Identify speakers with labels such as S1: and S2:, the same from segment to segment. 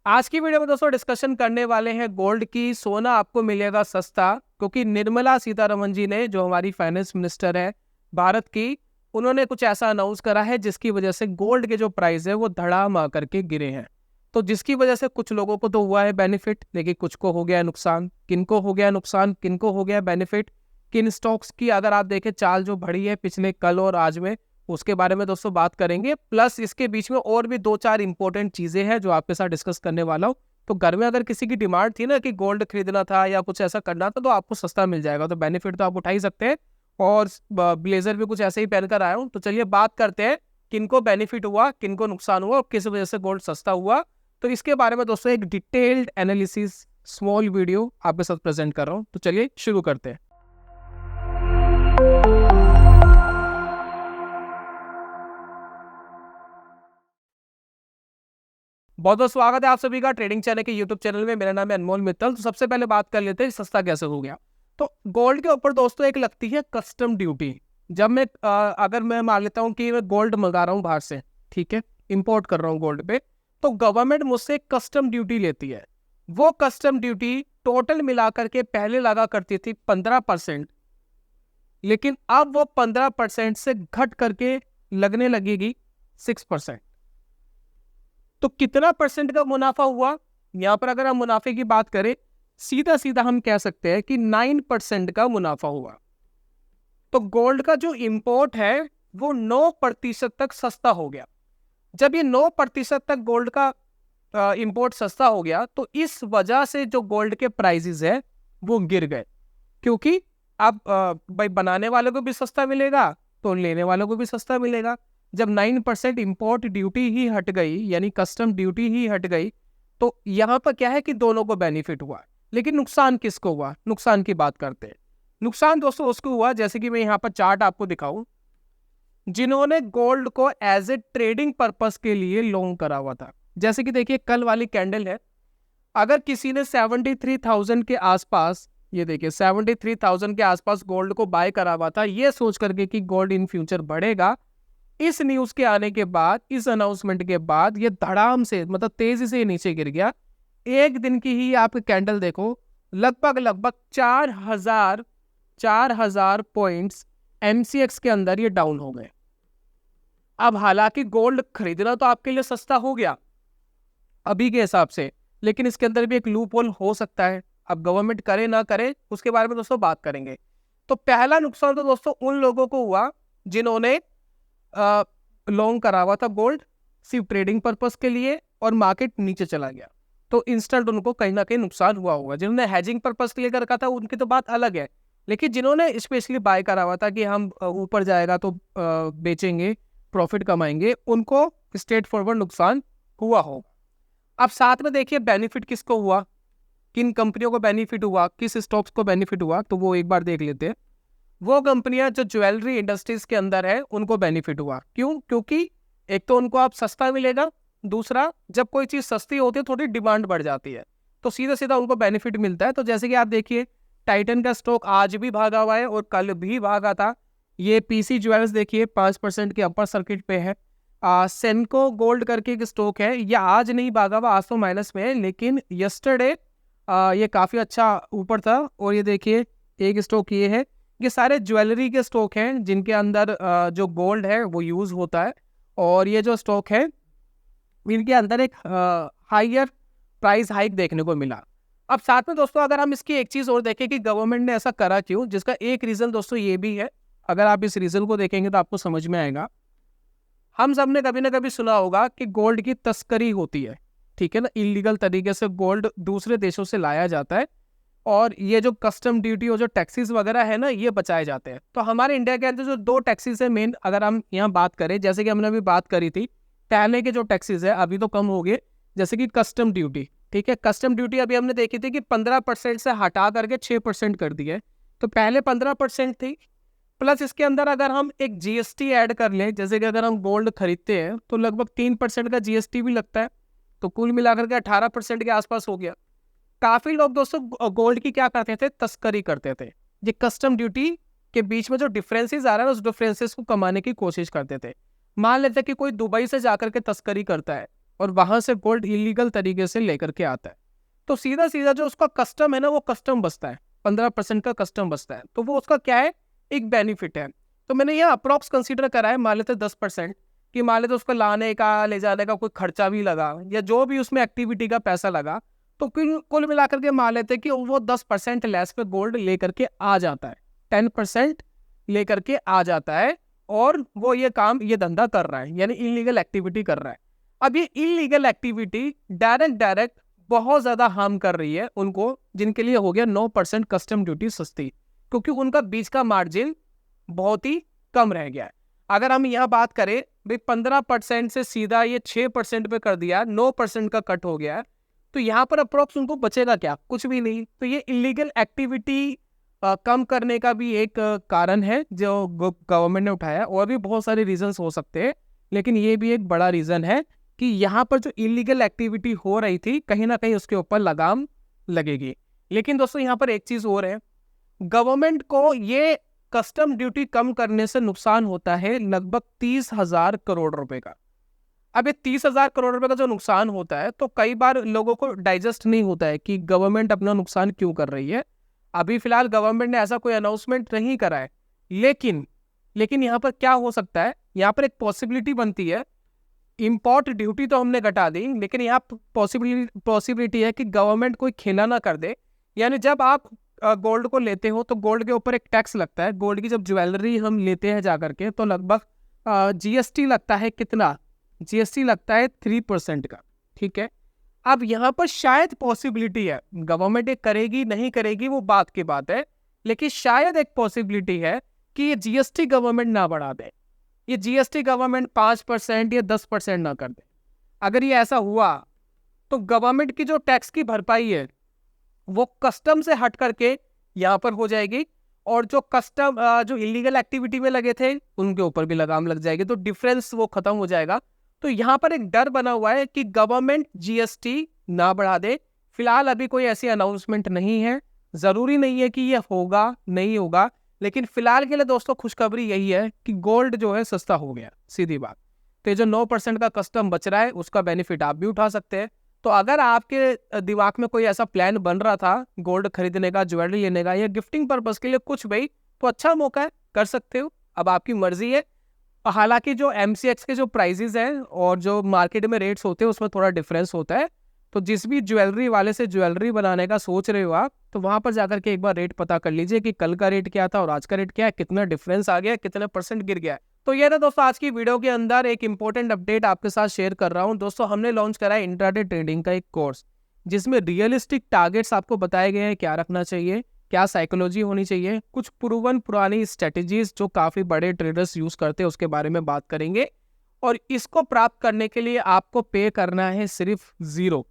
S1: आज की वीडियो में दोस्तों डिस्कशन करने वाले हैं गोल्ड की। सोना आपको मिलेगा सस्ता, क्योंकि निर्मला सीतारमण जी ने, जो हमारी फाइनेंस मिनिस्टर है भारत की, उन्होंने कुछ ऐसा अनाउंस करा है जिसकी वजह से गोल्ड के जो प्राइस है वो धड़ाम आकर के गिरे हैं। तो जिसकी वजह से कुछ लोगों को तो हुआ है बेनिफिट, लेकिन कुछ को हो गया है नुकसान। किनको हो गया नुकसान, किनको हो गया बेनिफिट, किन स्टॉक्स की अगर आप देखें चाल जो बढ़ी है पिछले कल और आज में, उसके बारे में दोस्तों बात करेंगे। प्लस इसके बीच में और भी दो चार इंपॉर्टेंट चीजें हैं जो आपके साथ डिस्कस करने वाला हूँ। तो घर में अगर किसी की डिमांड थी ना कि गोल्ड खरीदना था या कुछ ऐसा करना था, तो आपको सस्ता मिल जाएगा, तो बेनिफिट तो आप उठा ही सकते हैं। और ब्लेजर भी कुछ ऐसे ही पहनकर आया हूँ। तो चलिए बात करते हैं किनको बेनिफिट हुआ, किनको नुकसान हुआ और किस वजह से गोल्ड सस्ता हुआ। तो इसके बारे में दोस्तों एक डिटेल्ड एनालिसिस स्मॉल वीडियो आपके साथ प्रेजेंट कर रहा हूँ। तो चलिए शुरू करते हैं। बहुत बहुत स्वागत है आप सभी का ट्रेडिंग चैनल के यूट्यूब चैनल में। मेरा नाम है अनमोल मित्तल। तो सबसे पहले बात कर लेते हैं सस्ता कैसे हो गया। तो गोल्ड के ऊपर दोस्तों एक लगती है कस्टम ड्यूटी। जब मैं अगर मैं मान लेता हूँ कि मैं गोल्ड मंगा रहा हूँ बाहर से, ठीक है, इंपोर्ट कर रहा हूँ गोल्ड पे, तो गवर्नमेंट मुझसे कस्टम ड्यूटी लेती है। वो कस्टम ड्यूटी टोटल मिलाकर के पहले लगा करती थी 15%, लेकिन अब वो 15% से घट करके लगने लगेगी 6%। तो कितना परसेंट का मुनाफा हुआ? यहां पर अगर हम मुनाफे की बात करें, सीधा सीधा हम कह सकते हैं कि 9% का मुनाफा हुआ। तो गोल्ड का जो इंपोर्ट है वो 9% तक सस्ता हो गया। जब ये 9% तक गोल्ड का इंपोर्ट सस्ता हो गया, तो इस वजह से जो गोल्ड के प्राइसेस है वो गिर गए, क्योंकि अब भाई बनाने वालों को भी सस्ता मिलेगा तो लेने वालों को भी सस्ता मिलेगा। जब 9% इंपोर्ट ड्यूटी ही हट गई, यानी कस्टम ड्यूटी ही हट गई, तो यहां पर क्या है कि दोनों को बेनिफिट हुआ। लेकिन नुकसान किसको हुआ? नुकसान की बात करते हैं। नुकसान दोस्तों उसको हुआ, जैसे कि मैं यहाँ पर चार्ट आपको दिखाऊं, जिन्होंने गोल्ड को एज ए ट्रेडिंग पर्पस के लिए लॉन्ग करा हुआ था। जैसे कि देखिए कल वाली कैंडल है, अगर किसी ने 73,000 के आसपास, ये देखिए 73,000 के आसपास गोल्ड को बाय करा हुआ था, ये सोच करके कि गोल्ड इन फ्यूचर बढ़ेगा, इस न्यूज के आने के बाद, इस अनाउंसमेंट के बाद ये धड़ाम से, मतलब तेजी से नीचे गिर गया। एक दिन की ही आप कैंडल देखो, लगभग 4,000 पॉइंट्स एमसीएक्स के अंदर ये डाउन हो गए। अब हालांकि गोल्ड खरीदना तो आपके लिए सस्ता हो गया अभी के हिसाब से, लेकिन इसके अंदर भी एक लूप होल हो सकता है। अब गवर्नमेंट करे ना करे उसके बारे में दोस्तों बात करेंगे। तो पहला नुकसान तो दोस्तों उन लोगों को हुआ जिन्होंने लॉन्ग करा हुआ था गोल्ड सिर्फ ट्रेडिंग पर्पस के लिए, और मार्केट नीचे चला गया, तो इंस्टेंट उनको कहीं ना कहीं नुकसान हुआ होगा। जिन्होंने हैजिंग पर्पस के लिए कर रखा था उनकी तो बात अलग है, लेकिन जिन्होंने स्पेशली बाय करा हुआ था कि हम ऊपर जाएगा तो बेचेंगे, प्रॉफिट कमाएंगे, उनको स्ट्रेट फॉरवर्ड नुकसान हुआ होगा। अब साथ में देखिए बेनिफिट किसको हुआ, किन कंपनियों को बेनिफिट हुआ, किस स्टॉक्स को बेनिफिट हुआ, तो वो एक बार देख लेते हैं। वो कंपनियां जो ज्वेलरी इंडस्ट्रीज के अंदर है उनको बेनिफिट हुआ। क्यों? क्योंकि एक तो उनको अब सस्ता मिलेगा, दूसरा जब कोई चीज सस्ती होती है थोड़ी डिमांड बढ़ जाती है, तो सीधा सीधा उनको बेनिफिट मिलता है। तो जैसे कि आप देखिए टाइटन का स्टॉक आज भी भागा हुआ है और कल भी भागा था। ये पीसी ज्वेल्स देखिए 5% के अपर सर्किट पे है। सेनको गोल्ड करके एक स्टॉक है, ये आज नहीं भागा हुआ, आज तो माइनस में है, लेकिन यस्टरडे ये काफी अच्छा ऊपर था। और ये देखिए एक स्टॉक ये है, ये सारे ज्वेलरी के स्टॉक हैं जिनके अंदर जो गोल्ड है वो यूज होता है। और ये जो स्टॉक है इनके अंदर एक हायर प्राइस हाइक देखने को मिला। अब साथ में दोस्तों अगर हम इसकी एक चीज और देखें कि गवर्नमेंट ने ऐसा करा क्यों, जिसका एक रीजन दोस्तों ये भी है। अगर आप इस रीजन को देखेंगे तो आपको समझ में आएगा। हम सब ने कभी ना कभी सुना होगा कि गोल्ड की तस्करी होती है, ठीक है ना, इलीगल तरीके से गोल्ड दूसरे देशों से लाया जाता है, और ये जो कस्टम ड्यूटी और जो टैक्सेस वगैरह है ना, ये बचाए जाते हैं। तो हमारे इंडिया के अंदर जो दो टैक्सेस है मेन, अगर हम यहाँ बात करें, जैसे कि हमने अभी बात करी थी, पहले के जो टैक्सेस है अभी तो कम हो गए, जैसे कि कस्टम ड्यूटी, ठीक है। कस्टम ड्यूटी अभी हमने देखी थी कि 15% से हटा करके 6% कर दी है। तो पहले 15% थी, प्लस इसके अंदर अगर हम एक जीएसटी ऐड कर लें, जैसे कि अगर हम गोल्ड खरीदते हैं तो लगभग 3% का जीएसटी भी लगता है, तो कुल मिलाकर के 18% के आसपास हो गया। काफी लोग दोस्तों गोल्ड की क्या करते थे, तस्करी करते थे। ये कस्टम ड्यूटी के बीच में जो डिफरेंसेस आ रहा है उस डिफरेंसेस को कमाने की कोशिश करते थे। मान लेते कि कोई दुबई से जाकर के तस्करी करता है, और वहां से गोल्ड इलीगल तरीके से लेकर के आता है, तो सीधा सीधा जो उसका कस्टम है ना, वो कस्टम बचता है, 15% का कस्टम बचता है, तो वो उसका क्या है, एक बेनिफिट है। तो मैंने यहाँ अप्रॉक्स कंसीडर करा है, मान लेते 10%, कि मान लेते उसको लाने का ले जाने का कोई खर्चा भी लगा या जो भी उसमें एक्टिविटी का पैसा लगा, तो कुल मिलाकर के मान लेते कि वो 10% लेस पे गोल्ड लेकर के आ जाता है, 10% लेकर के आ जाता है, और वो ये काम, ये धंधा कर रहा है, यानी इलीगल एक्टिविटी कर रहा है। अब ये इलीगल एक्टिविटी डायरेक्ट बहुत ज्यादा हार्म कर रही है उनको, जिनके लिए हो गया 9% कस्टम ड्यूटी सस्ती, क्योंकि उनका बीच का मार्जिन बहुत ही कम रह गया है। अगर हम यहाँ बात करें भाई 15% से सीधा ये 6% पे कर दिया, 9% का कट हो गया, तो यहाँ पर अप्रोक्स उनको बचेगा क्या, कुछ भी नहीं। तो ये इलीगल एक्टिविटी कम करने का भी एक कारण है जो गवर्नमेंट ने उठाया, और भी बहुत सारे रीजंस हो सकते हैं, लेकिन ये भी एक बड़ा रीजन है कि यहाँ पर जो इलीगल एक्टिविटी हो रही थी, कहीं ना कहीं उसके ऊपर लगाम लगेगी। लेकिन दोस्तों यहाँ पर एक चीज और है, गवर्नमेंट को ये कस्टम ड्यूटी कम करने से नुकसान होता है लगभग 30,000 करोड़ रुपए का। अब ये 30,000 करोड़ रुपए का जो नुकसान होता है, तो कई बार लोगों को डाइजेस्ट नहीं होता है कि गवर्नमेंट अपना नुकसान क्यों कर रही है। अभी फिलहाल गवर्नमेंट ने ऐसा कोई अनाउंसमेंट नहीं करा है, लेकिन यहाँ पर क्या हो सकता है, यहाँ पर एक पॉसिबिलिटी बनती है, इंपोर्ट ड्यूटी तो हमने घटा दी, लेकिन यहाँ पॉसिबिलिटी है कि गवर्नमेंट कोई खेला ना कर दे। यानी जब आप गोल्ड को लेते हो तो गोल्ड के ऊपर एक टैक्स लगता है। गोल्ड की जब ज्वेलरी हम लेते हैं जा करके, तो लगभग जीएसटी लगता है, कितना जीएसटी लगता है 3% का, ठीक है। अब यहाँ पर शायद पॉसिबिलिटी है, गवर्नमेंट ये करेगी नहीं करेगी वो बात की बात है, लेकिन शायद एक पॉसिबिलिटी है कि ये जीएसटी गवर्नमेंट ना बढ़ा दे, ये जीएसटी गवर्नमेंट 5% या 10% ना कर दे। अगर ये ऐसा हुआ तो गवर्नमेंट की जो टैक्स की भरपाई है वो कस्टम से हट करके यहाँ पर हो जाएगी, और जो कस्टम जो इलीगल एक्टिविटी में लगे थे उनके ऊपर भी लगाम लग जाएगी, तो डिफरेंस वो खत्म हो जाएगा। तो यहाँ पर एक डर बना हुआ है कि गवर्नमेंट जीएसटी ना बढ़ा दे। फिलहाल अभी कोई ऐसी अनाउंसमेंट नहीं है, जरूरी नहीं है कि ये होगा नहीं होगा, लेकिन फिलहाल के लिए दोस्तों खुशखबरी यही है कि गोल्ड जो है सस्ता हो गया, सीधी बात। तो ये जो 9% का कस्टम बच रहा है उसका बेनिफिट आप भी उठा सकते हैं। तो अगर आपके दिमाग में कोई ऐसा प्लान बन रहा था गोल्ड खरीदने का, ज्वेलरी लेने का, या गिफ्टिंग पर्पस के लिए कुछ भाई, तो अच्छा मौका है, कर सकते हो, अब आपकी मर्जी है। हालांकि जो MCX के जो प्राइजेस हैं और जो मार्केट में रेट्स होते हैं उसमें थोड़ा डिफरेंस होता है, तो जिस भी ज्वेलरी वाले से ज्वेलरी बनाने का सोच रहे हो आप, तो वहां पर जाकर के एक बार रेट पता कर लीजिए कि कल का रेट क्या था और आज का रेट क्या है, कितना डिफरेंस आ गया, कितने % गिर गया है। तो ये ना दोस्तों आज की वीडियो के अंदर एक इंपॉर्टेंट अपडेट आपके साथ शेयर कर रहा हूं। दोस्तों हमने लॉन्च करा है इंट्राडे ट्रेडिंग का एक कोर्स, जिसमें रियलिस्टिक टारगेट्स आपको बताए गए हैं, क्या रखना चाहिए, क्या साइकोलॉजी होनी चाहिए, कुछ प्रूवन पुरानी स्ट्रेटेजीज जो काफी बड़े ट्रेडर्स यूज करते हैं उसके बारे में बात करेंगे। और इसको प्राप्त करने के लिए आपको पे करना है सिर्फ 0,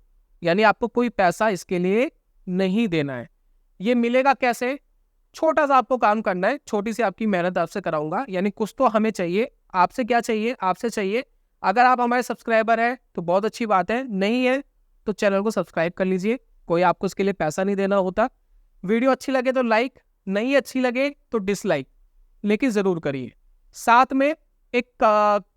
S1: यानी आपको कोई पैसा इसके लिए नहीं देना है। ये मिलेगा कैसे, छोटा सा आपको काम करना है, छोटी सी आपकी मेहनत आपसे कराऊंगा। यानी कुछ तो हमें चाहिए, आपसे क्या चाहिए, आपसे चाहिए अगर आप हमारे सब्सक्राइबर हैं तो बहुत अच्छी बात है, नहीं है तो चैनल को सब्सक्राइब कर लीजिए, कोई आपको इसके लिए पैसा नहीं देना होता। वीडियो अच्छी लगे तो लाइक, नहीं अच्छी लगे तो डिसलाइक, लेकिन जरूर करिए। साथ में एक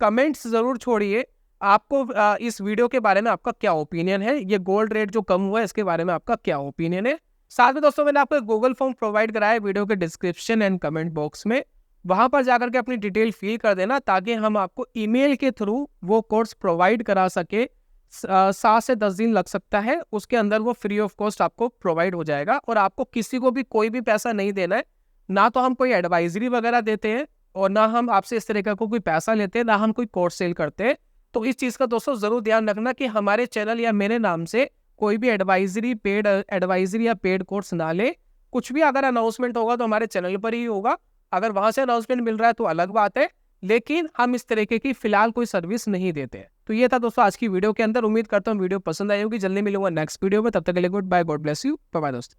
S1: कमेंट्स जरूर छोड़िए, आपको इस वीडियो के बारे में आपका क्या ओपिनियन है, ये गोल्ड रेट जो कम हुआ है इसके बारे में आपका क्या ओपिनियन है। साथ में दोस्तों मैंने आपको गूगल फॉर्म प्रोवाइड कराया है वीडियो के डिस्क्रिप्शन एंड कमेंट बॉक्स में, वहां पर जाकर के अपनी डिटेल फिल कर देना, ताकि हम आपको ईमेल के थ्रू वो कोर्स प्रोवाइड करा सके। 7 से 10 दिन लग सकता है, उसके अंदर वो फ्री ऑफ कॉस्ट आपको प्रोवाइड हो जाएगा, और आपको किसी को भी कोई भी पैसा नहीं देना है। ना तो हम कोई एडवाइजरी वगैरह देते हैं, और ना हम आपसे इस तरह का कोई पैसा लेते हैं, ना हम कोई कोर्स सेल करते हैं। तो इस चीज़ का दोस्तों जरूर ध्यान रखना कि हमारे चैनल या मेरे नाम से कोई भी एडवाइजरी, पेड एडवाइजरी या पेड कोर्स ना ले। कुछ भी अगर अनाउंसमेंट होगा तो हमारे चैनल पर ही होगा, अगर वहां से अनाउंसमेंट मिल रहा है तो अलग बात है, लेकिन हम इस तरीके की फिलहाल कोई सर्विस नहीं देते हैं। तो ये था दोस्तों आज की वीडियो के अंदर, उम्मीद करता हूँ वीडियो पसंद आई होगी। जल्दी मिलूंगा नेक्स्ट वीडियो में, तब तक के लिए good bye, God bless you, bye bye दोस्तों।